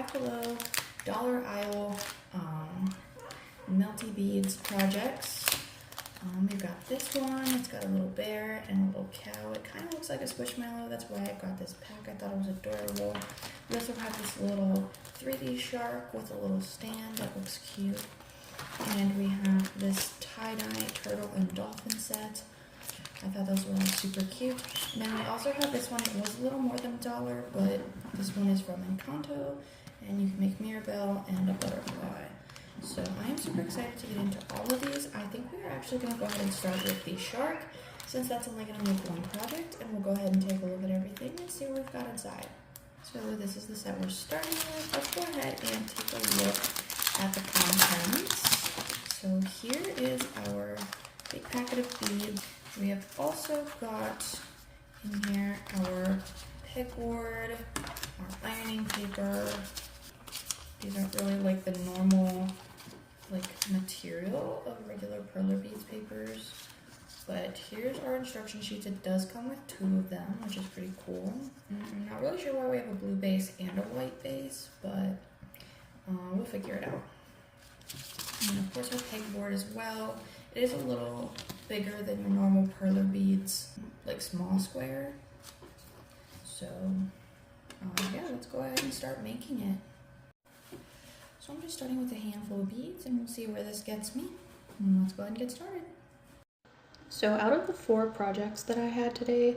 Buffalo Dollar Aisle Melty Beads projects. We've got this one. It's got a little bear and a little cow. It kind of looks like a squishmallow. That's why I got this pack. I thought it was adorable. We also have this little 3D shark with a little stand that looks cute. And we have this tie-dye turtle and dolphin set. I thought those were all super cute. Now we also have this one. It was a little more than $1, but this one is from Condor, and you can make Mirabelle and a butterfly. So I am super excited to get into all of these. I think we are actually going to go ahead and start with the shark, since that's only going to make one project, and we'll go ahead and take a look at everything and see what we've got inside. So this is the set we're starting with. Let's go ahead and take a look at the contents. So here is our big packet of beads. We have also got in here our pegboard, our ironing paper. These aren't really like the normal material of regular perler beads papers, but here's our instruction sheets. It does come with 2 of them, which is pretty cool. I'm not really sure why we have a blue base and a white base, but we'll figure it out. And of course our pegboard as well. It is a little bigger than your normal perler beads, like small square. So yeah, let's go ahead and start making it. So I'm just starting with a handful of beads, and we'll see where this gets me. And let's go ahead and get started. So out of the 4 projects that I had today,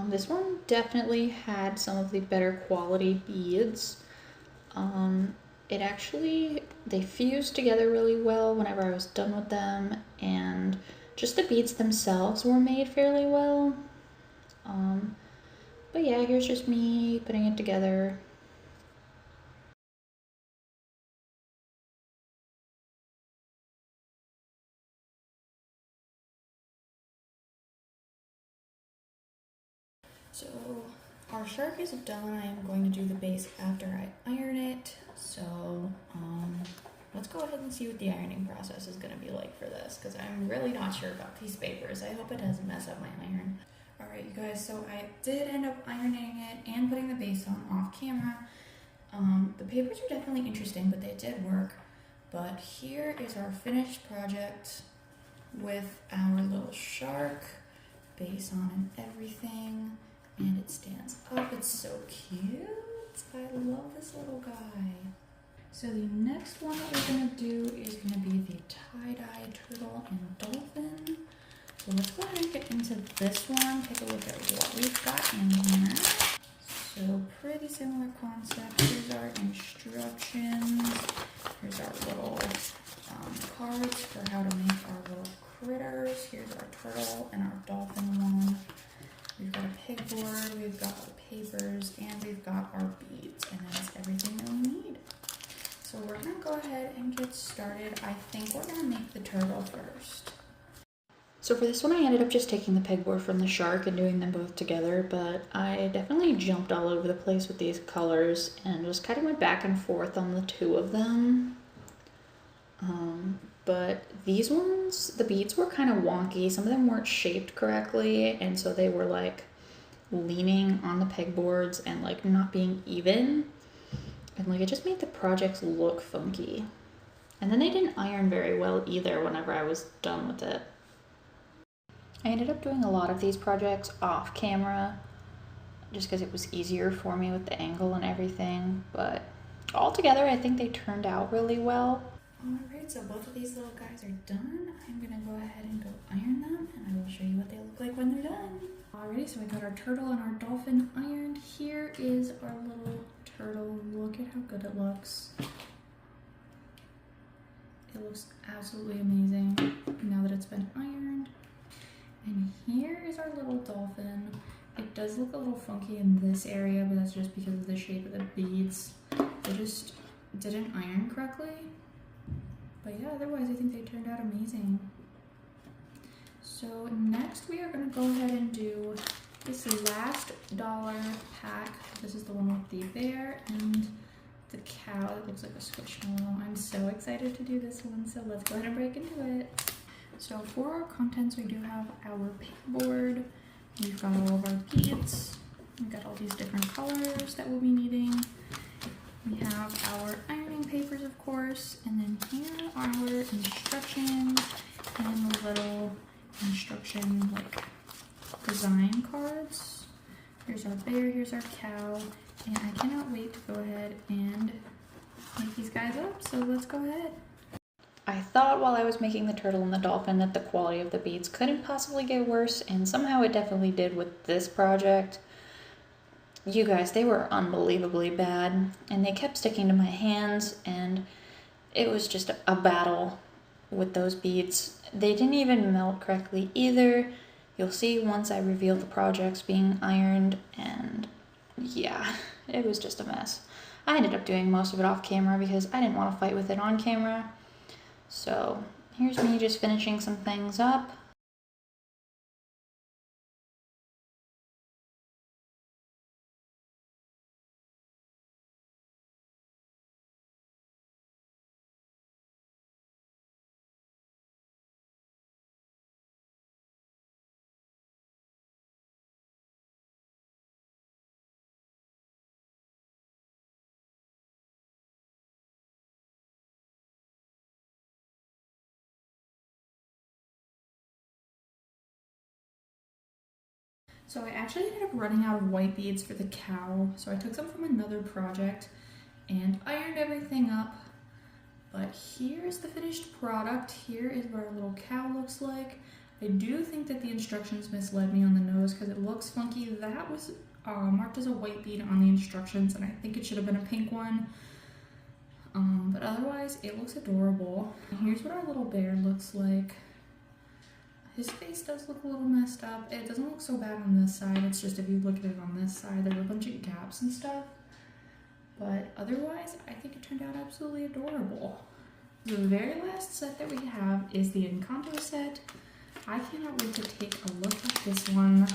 this one definitely had some of the better quality beads. They fused together really well whenever I was done with them, and just the beads themselves were made fairly well. But yeah, here's just me putting it together. So our shark is done. I am going to do the base after I iron it. So let's go ahead and see what the ironing process is going to be like for this, because I'm really not sure about these papers. I hope it doesn't mess up my iron. Alright you guys, so I did end up ironing it and putting the base on off camera. The papers are definitely interesting, but they did work. But here is our finished project with our little shark, base on and everything. And it stands up. It's so cute. I love this little guy. So the next one that we're going to do is going to be the tie-dye turtle and dolphin. So let's go ahead and get into this one. Take a look at what we've got in here. So pretty similar concept. Here's our instructions. Here's our little cards for how to make our little critters. Here's our turtle and our dolphin one. We've got a pegboard, we've got the papers, and we've got our beads, and that's everything that we need. So we're gonna go ahead and get started. I think we're gonna make the turtle first. So for this one, I ended up just taking the pegboard from the shark and doing them both together, but I definitely jumped all over the place with these colors and just kind of went back and forth on the 2 of them. But these ones, the beads were kind of wonky. Some of them weren't shaped correctly, and so they were like leaning on the pegboards and like not being even. And like it just made the projects look funky. And then they didn't iron very well either whenever I was done with it. I ended up doing a lot of these projects off camera just because it was easier for me with the angle and everything. But altogether, I think they turned out really well. Alright, so both of these little guys are done. I'm gonna go ahead and go iron them, and I will show you what they look like when they're done. Alrighty, so we got our turtle and our dolphin ironed. Here is our little turtle. Look at how good it looks. It looks absolutely amazing now that it's been ironed. And here is our little dolphin. It does look a little funky in this area, but that's just because of the shape of the beads. They just didn't iron correctly. But yeah, otherwise I think they turned out amazing. So next we are going to go ahead and do this last dollar pack. This is the one with the bear and the cow that looks like a squishmallow. I'm so excited to do this one, so let's go ahead and break into it. So for our contents, we do have our pegboard. We've got all of our beads. We've got all these different colors that we'll be needing. We have our ironing papers, of course, and then here are our instructions and the little instruction like design cards. Here's our bear, here's our cow, and I cannot wait to go ahead and make these guys up, so let's go ahead. I thought while I was making the turtle and the dolphin that the quality of the beads couldn't possibly get worse, and somehow it definitely did with this project. You guys, they were unbelievably bad, and they kept sticking to my hands, and it was just a battle with those beads. They didn't even melt correctly either. You'll see once I reveal the projects being ironed, and yeah, it was just a mess. I ended up doing most of it off camera because I didn't want to fight with it on camera. So here's me just finishing some things up. So I actually ended up running out of white beads for the cow, so I took some from another project and ironed everything up. But here's the finished product. Here is what our little cow looks like. I do think that the instructions misled me on the nose because it looks funky. That was marked as a white bead on the instructions, and I think it should have been a pink one. But otherwise, it looks adorable. Here's what our little bear looks like. His face does look a little messed up. It doesn't look so bad on this side. It's just if you look at it on this side, there are a bunch of gaps and stuff. But otherwise, I think it turned out absolutely adorable. The very last set that we have is the Condor set. I cannot wait to take a look at this one.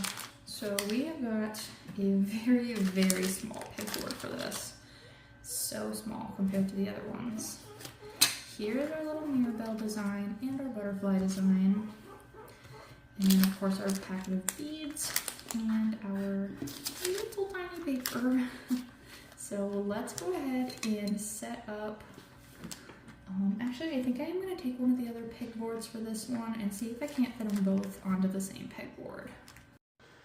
So we have got a very, very small pegboard for this. So small compared to the other ones. Here's our little mirabelle design and our butterfly design. And then of course our packet of beads and our little tiny paper. So let's go ahead and set up. Actually, I think I am going to take one of the other pegboards for this one and see if I can't fit them both onto the same pegboard.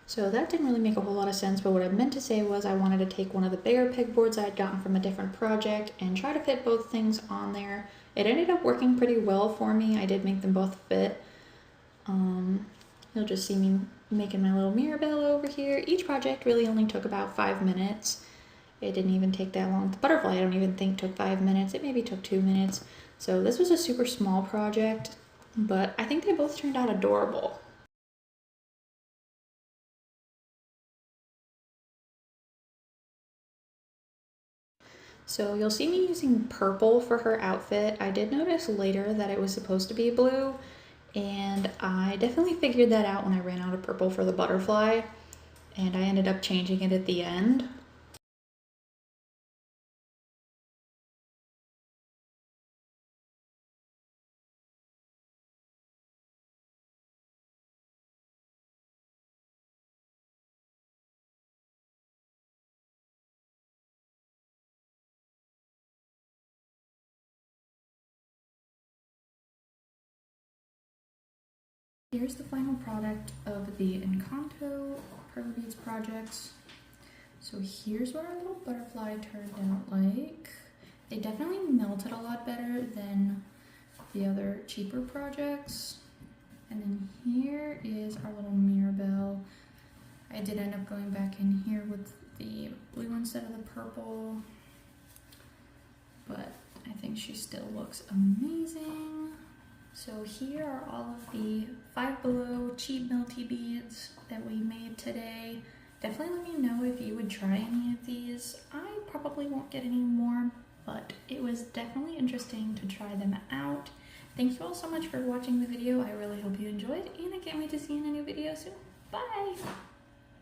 So that didn't really make a whole lot of sense, but what I meant to say was I wanted to take one of the bigger pegboards I had gotten from a different project and try to fit both things on there. It ended up working pretty well for me. I did make them both fit. You'll just see me making my little mirabelle over here. Each project really only took about 5 minutes. It didn't even take that long. The butterfly I don't even think took 5 minutes. It maybe took 2 minutes. So this was a super small project, but I think they both turned out adorable. So you'll see me using purple for her outfit. I did notice later that it was supposed to be blue, and I definitely figured that out when I ran out of purple for the butterfly, and I ended up changing it at the end. Here's the final product of the Encanto Pearl Beads projects. So here's what our little butterfly turned out like. They definitely melted a lot better than the other cheaper projects. And then here is our little mirabelle. I did end up going back in here with the blue instead of the purple, but I think she still looks amazing. So here are all of the Five Below cheap Melty beads that we made today. Definitely let me know if you would try any of these. I probably won't get any more, but it was definitely interesting to try them out. Thank you all so much for watching the video. I really hope you enjoyed, and I can't wait to see you in a new video soon. Bye!